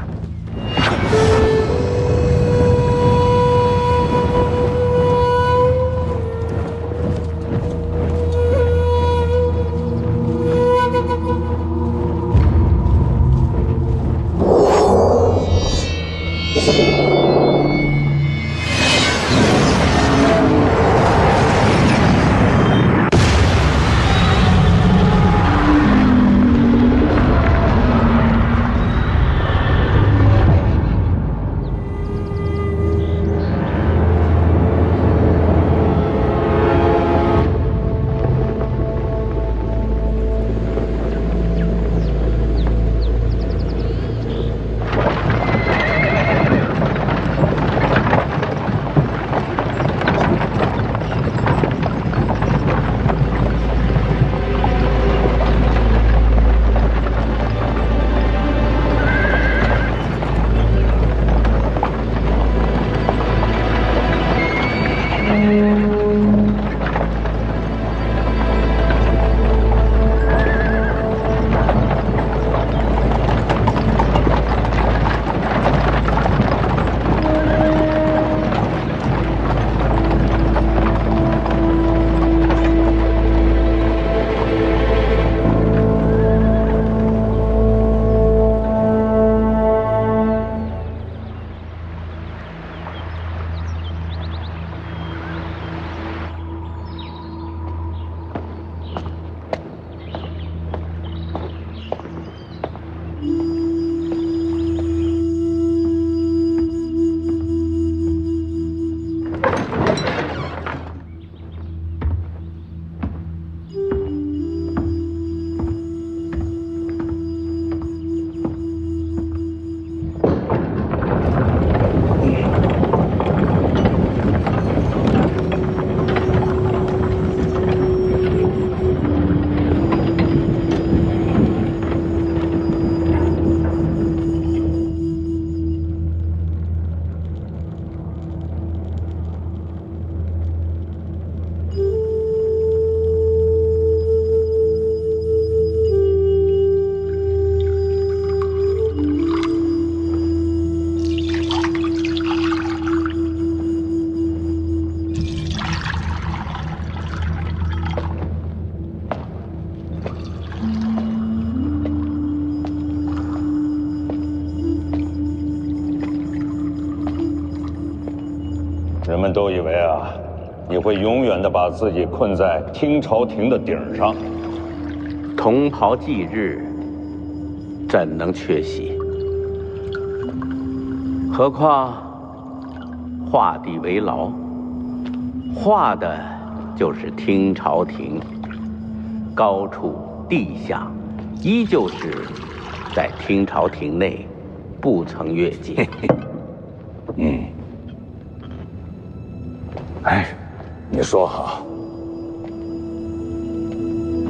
人们都以为啊，你会永远的把自己困在听朝廷的顶上。
同袍忌日，怎能缺席？何况画地为牢，画的就是听朝廷，高处地下，依旧是在听朝廷内，不曾越界。
嗯。哎，你说哈，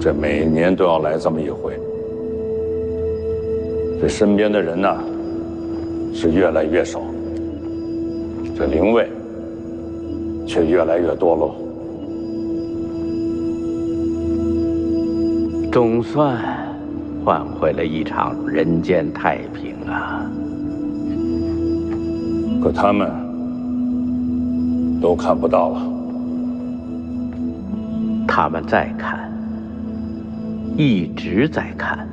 这每年都要来这么一回，这身边的人呢，是越来越少，这灵位却越来越多喽。
总算换回了一场人间太平啊！
可他们都看不到了。
他们在看，一直在看。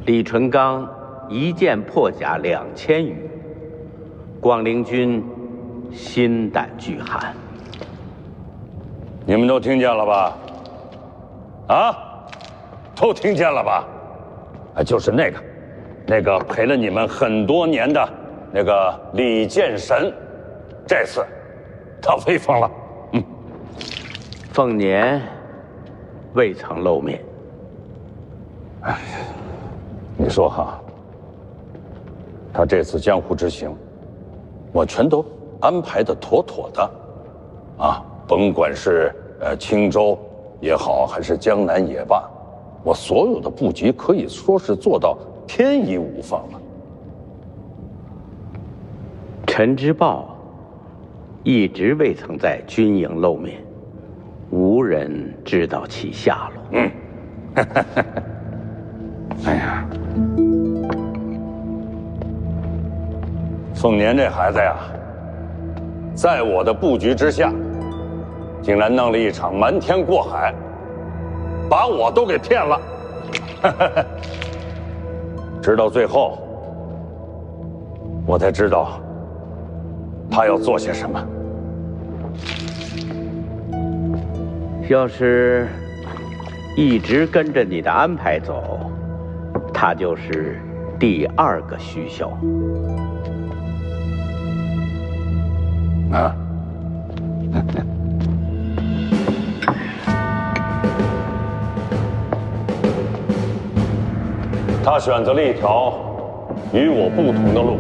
李淳罡一剑破甲2000余，广陵军心胆俱寒。
你们都听见了吧？啊，都听见了吧？啊，就是那个陪了你们很多年的那个李剑神，这次他威风了。嗯，
凤年未曾露面。
哎，你说哈，他这次江湖之行，我全都安排的妥妥的，啊，甭管是青州也好，还是江南也罢，我所有的布局可以说是做到天衣无缝了。
陈之豹一直未曾在军营露面，无人知道其下落。
哎呀，凤年这孩子呀，在我的布局之下，竟然弄了一场瞒天过海，把我都给骗了。直到最后，我才知道他要做些什么。
要是一直跟着你的安排走，他就是第2个徐骁。
啊。他选择了一条与我不同的路，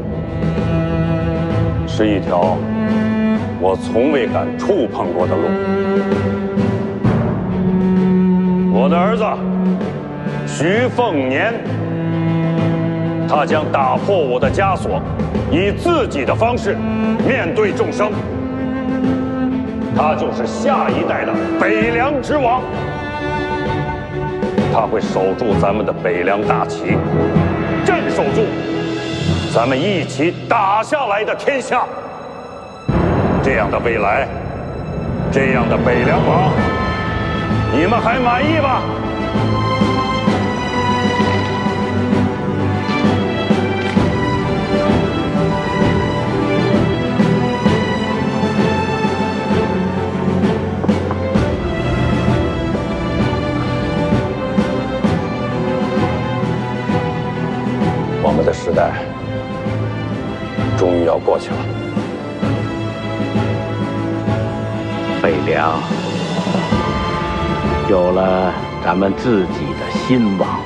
是一条我从未敢触碰过的路。我的儿子徐凤年，他将打破我的枷锁，以自己的方式面对众生。他就是下一代的北凉之王。他会守住咱们的北凉大旗，镇守住咱们一起打下来的天下。这样的未来，这样的北凉王，你们还满意吧？我们的时代终于要过去了。
北凉有了咱们自己的新王，